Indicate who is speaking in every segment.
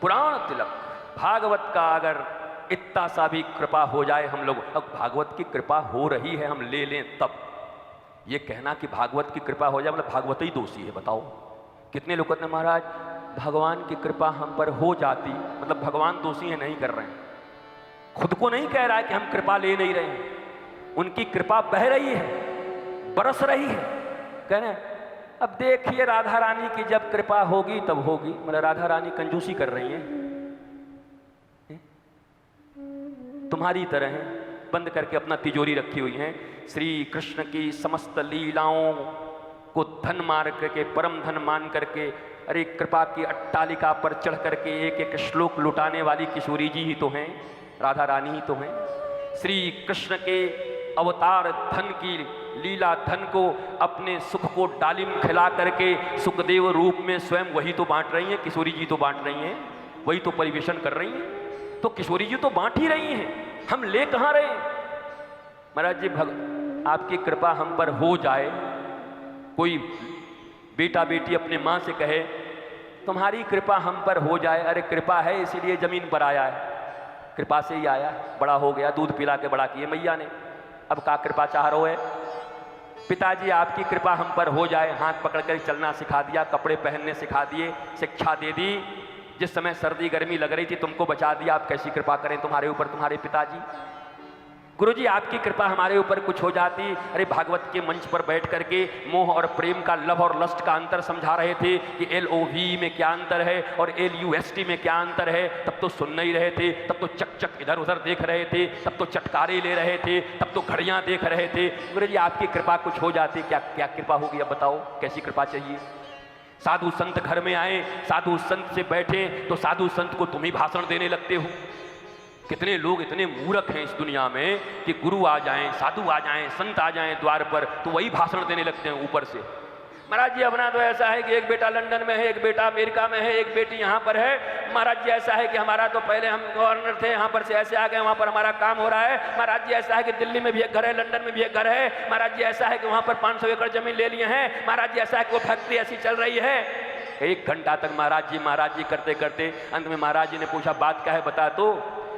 Speaker 1: पुराण तिलक, भागवत का अगर इतना सा भी कृपा हो जाए हम लोग, अब भागवत की कृपा हो रही है हम ले लें तब, ये कहना कि भागवत की कृपा हो जाए मतलब भागवत ही दोषी है। बताओ कितने लोग कहते हैं महाराज भगवान की कृपा हम पर हो जाती, मतलब भगवान दोषी है, नहीं कर रहे हैं। खुद को नहीं कह रहा है कि हम कृपा ले नहीं रहे हैं, उनकी कृपा बह रही है, बरस रही है। कह रहे हैं अब देखिए राधा रानी की जब कृपा होगी तब होगी, मतलब राधा रानी कंजूसी कर रही है, तुम्हारी तरह है, बंद करके अपना तिजोरी रखी हुई है। श्री कृष्ण की समस्त लीलाओं को धन मार करके, परम धन मान करके, अरे कृपा की अट्टालिका पर चढ़ करके एक एक श्लोक लुटाने वाली किशोरी जी ही तो हैं, राधा रानी ही तो हैं। श्री कृष्ण के अवतार धन की लीला धन को, अपने सुख को डालिम खिला करके सुखदेव रूप में स्वयं वही तो बांट रही हैं, किशोरी जी तो बांट रही हैं, वही तो परिवेशन कर रही हैं। तो किशोरी जी तो बांट ही रही हैं, हम ले कहाँ रहे हैं। महाराज जी आपकी कृपा हम पर हो जाए, कोई बेटा बेटी अपने माँ से कहे तुम्हारी कृपा हम पर हो जाए, अरे कृपा है इसीलिए जमीन पर आया है, कृपा से ही आया, बड़ा हो गया, दूध पिला के बड़ा किए मैया ने, अब का कृपा चाह रहे है। पिताजी आपकी कृपा हम पर हो जाए, हाथ पकड़ कर चलना सिखा दिया, कपड़े पहनने सिखा दिए, शिक्षा दे दी, जिस समय सर्दी गर्मी लग रही थी तुमको बचा दिया, आप कैसी कृपा करें तुम्हारे ऊपर तुम्हारे पिताजी। गुरुजी आपकी कृपा हमारे ऊपर कुछ हो जाती, अरे भागवत के मंच पर बैठ करके मोह और प्रेम का, लव और लस्ट का अंतर समझा रहे थे कि LOV में क्या अंतर है और LUST में क्या अंतर है, तब तो सुन नहीं रहे थे, तब तो चक चक इधर उधर देख रहे थे, तब तो चटकारे ले रहे थे, तब तो घड़ियां देख रहे थे। गुरुजी आपकी कृपा कुछ हो जाती, क्या क्या कृपा होगी, अब बताओ कैसी कृपा चाहिए। साधु संत घर में आए, साधु संत से बैठे तो साधु संत को तुम ही भाषण देने लगते हो। कितने लोग इतने मूर्ख हैं इस दुनिया में कि गुरु आ जाएं, साधु आ जाएं, संत आ जाएं द्वार पर तो वही भाषण देने लगते हैं ऊपर से। महाराज जी अपना तो ऐसा है कि एक बेटा लंदन में है, एक बेटा अमेरिका में है, एक बेटी यहाँ पर है। महाराज जी ऐसा है कि हमारा तो पहले हम गवर्नर थे, यहाँ पर से ऐसे आ गए, वहाँ पर हमारा काम हो रहा है। महाराज जी ऐसा है कि दिल्ली में भी एक घर है, लंदन में भी एक घर है। महाराज जी ऐसा है कि वहाँ पर 500 एकड़ जमीन ले लिए हैं। महाराज जी ऐसा है कि वो फैक्ट्री ऐसी चल रही है। 1 घंटा तक महाराज जी करते करते अंत में महाराज जी ने पूछा बात क्या है बता, तो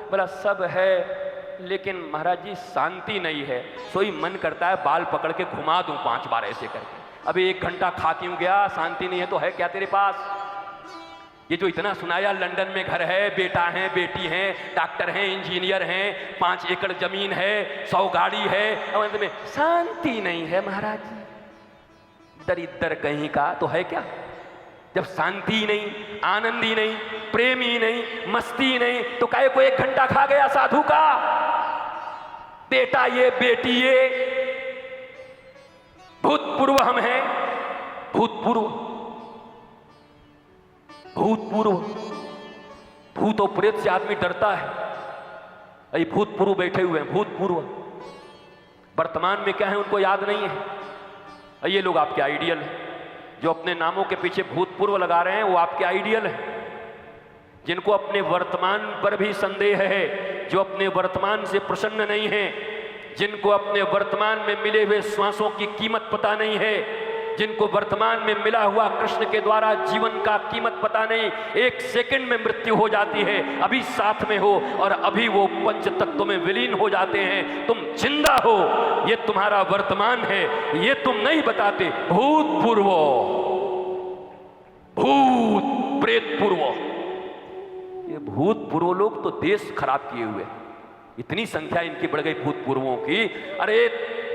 Speaker 1: बोला सब है लेकिन महाराज जी शांति नहीं है, सोई मन करता है बाल पकड़ के घुमा दूं 5 बार ऐसे करके। अभी 1 घंटा खा क्यों गया, शांति नहीं है तो है क्या तेरे पास। ये जो इतना सुनाया लंदन में घर है, बेटा है, बेटी है, डॉक्टर है, इंजीनियर है, 5 एकड़ जमीन है, 100 गाड़ी है, और अंत में शांति नहीं है। महाराज जी दरिद्र कहीं का तो है क्या, जब शांति नहीं, आनंद ही नहीं, प्रेम ही नहीं, मस्ती ही नहीं, तो काहे को 1 घंटा खा गया साधु का। बेटा ये, बेटी ये, भूतपूर्व हम हैं, भूतपूर्व, भूतपूर्व, भूत और प्रेत से आदमी डरता है, अरे भूतपूर्व बैठे हुए हैं, भूतपूर्व। वर्तमान में क्या है उनको याद नहीं है। ये लोग आपके आइडियल हैं, जो अपने नामों के पीछे भूतपूर्व लगा रहे हैं वो आपके आइडियल है। जिनको अपने वर्तमान पर भी संदेह है, जो अपने वर्तमान से प्रसन्न नहीं है, जिनको अपने वर्तमान में मिले हुए श्वासों की कीमत पता नहीं है, जिनको वर्तमान में मिला हुआ कृष्ण के द्वारा जीवन का कीमत पता नहीं, 1 सेकंड में मृत्यु हो जाती है, अभी साथ में हो और अभी वो पंच तत्व में विलीन हो जाते हैं। तुम जिंदा हो, ये तुम्हारा वर्तमान है, ये तुम नहीं बताते। भूतपूर्व, भूत प्रेत पूर्व, ये भूतपूर्व लोग तो देश खराब किए हुए, इतनी संख्या इनकी बढ़ गई भूतपूर्वों की। अरे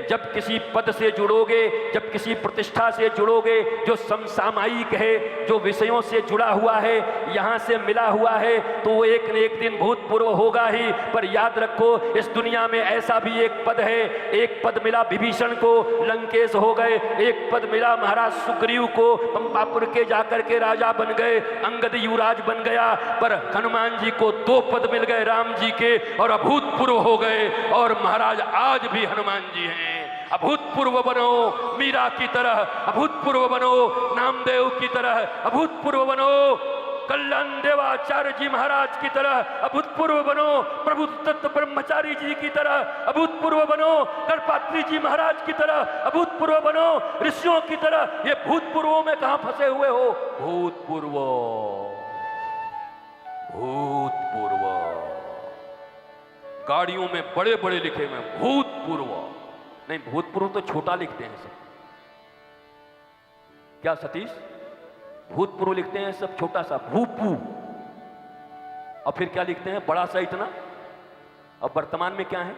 Speaker 1: जब किसी पद से जुड़ोगे, जब किसी प्रतिष्ठा से जुड़ोगे, जो समसामयिक है, जो विषयों से जुड़ा हुआ है, यहाँ से मिला हुआ है, तो वो एक न एक दिन भूतपूर्व होगा ही। पर याद रखो इस दुनिया में ऐसा भी एक पद है, एक पद मिला विभीषण को, लंकेश हो गए, एक पद मिला महाराज सुग्रीव को, पंपापुर के जाकर के राजा बन गए, अंगद युवराज बन गया। पर हनुमान जी को 2 पद मिल गए राम जी के और अभूतपूर्व हो गए। और महाराज आज भी हनुमान जी हैं। अभूतपूर्व बनो मीरा की तरह, अभूतपूर्व बनो नामदेव की तरह, अभूतपूर्व बनो कल्याण देवाचार्य जी महाराज की तरह, अभूतपूर्व बनो प्रभु तत्व ब्रह्मचारी जी की तरह, अभूतपूर्व बनो गणपात्री जी महाराज की तरह, अभूतपूर्व बनो ऋषियों की तरह। ये भूतपूर्वों में कहां फंसे हुए हो। भूतपूर्व, गाड़ियों में बड़े बड़े लिखे हुए भूतपूर्व। नहीं, भूतपूर्व तो छोटा लिखते हैं सब। क्या सतीश? भूतपूर्व लिखते हैं सब छोटा सा भूपू, और फिर क्या लिखते हैं बड़ा सा इतना। और वर्तमान में क्या है?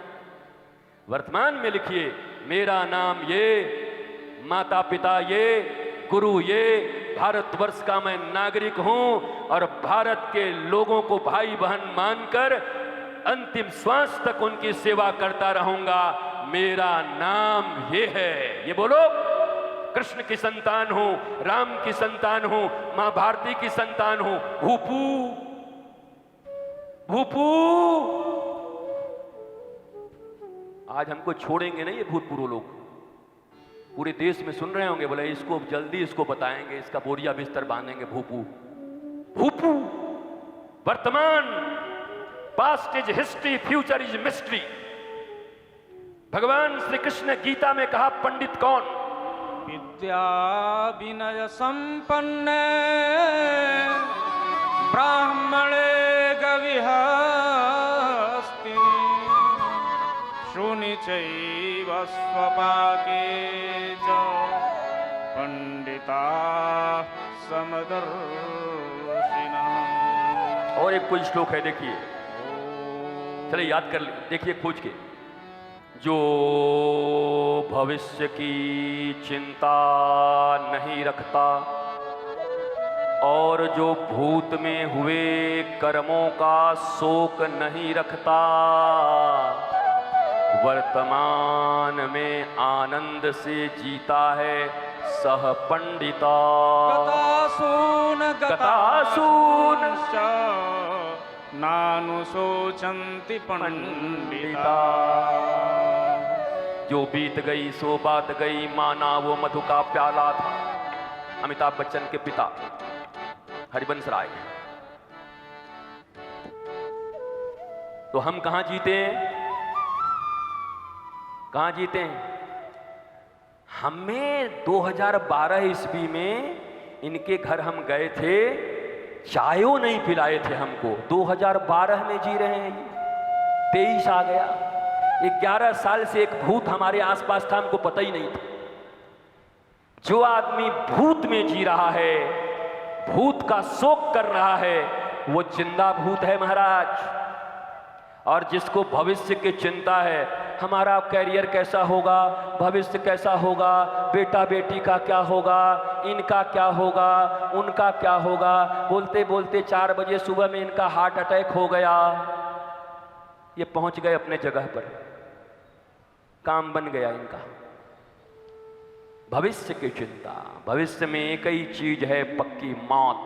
Speaker 1: वर्तमान में लिखिए मेरा नाम ये, माता पिता ये, गुरु ये, भारतवर्ष का मैं नागरिक हूं और भारत के लोगों को भाई बहन मानकर अंतिम श्वास तक उनकी सेवा करता रहूंगा। मेरा नाम ये है। ये बोलो, कृष्ण की संतान हूं, राम की संतान हूं, मां भारती की संतान हूं। भूपू भूपू। आज हमको छोड़ेंगे नहीं ये भूतपूर्व लोग, पूरे देश में सुन रहे होंगे, बोले इसको जल्दी इसको बताएंगे, इसका बोरिया बिस्तर बांधेंगे। भूपू भूपू। वर्तमान, past is history, future is mystery. भगवान श्री कृष्ण ने गीता में कहा पंडित कौन?
Speaker 2: विद्या विनय संपन्ने ब्राह्मणे गविहस्तिनि शूनि चैव स्वपाके च पंडिता समदर्शिनः।
Speaker 1: और एक कोई श्लोक है, देखिए, चले याद कर ले, देखिए खोज के। जो भविष्य की चिंता नहीं रखता और जो भूत में हुए कर्मों का शोक नहीं रखता, वर्तमान में आनंद से जीता है सह पंडिता। गतासून
Speaker 2: नानुशोचन्ति पंडिता।
Speaker 1: जो बीत गई सो बात गई, माना वो मधु का प्याला था। अमिताभ बच्चन के पिता हरिवंश राय। तो हम कहां जीते हैं? कहां जीते हैं? हमें 2012 ईस्वी में इनके घर हम गए थे, चायो नहीं पिलाए थे हमको। 2012 में जी रहे हैं ये। 23 आ गया, 11 साल से एक भूत हमारे आसपास था, हमको पता ही नहीं था। जो आदमी भूत में जी रहा है, भूत का शोक कर रहा है, वो जिंदा भूत है महाराज। और जिसको भविष्य की चिंता है, हमारा कैरियर कैसा होगा, भविष्य कैसा होगा, बेटा बेटी का क्या होगा, इनका क्या होगा, उनका क्या होगा, बोलते बोलते 4 बजे सुबह में इनका हार्ट अटैक हो गया। ये पहुंच गए अपने जगह पर, काम बन गया इनका। भविष्य की चिंता। भविष्य में एक ही चीज है पक्की, मौत।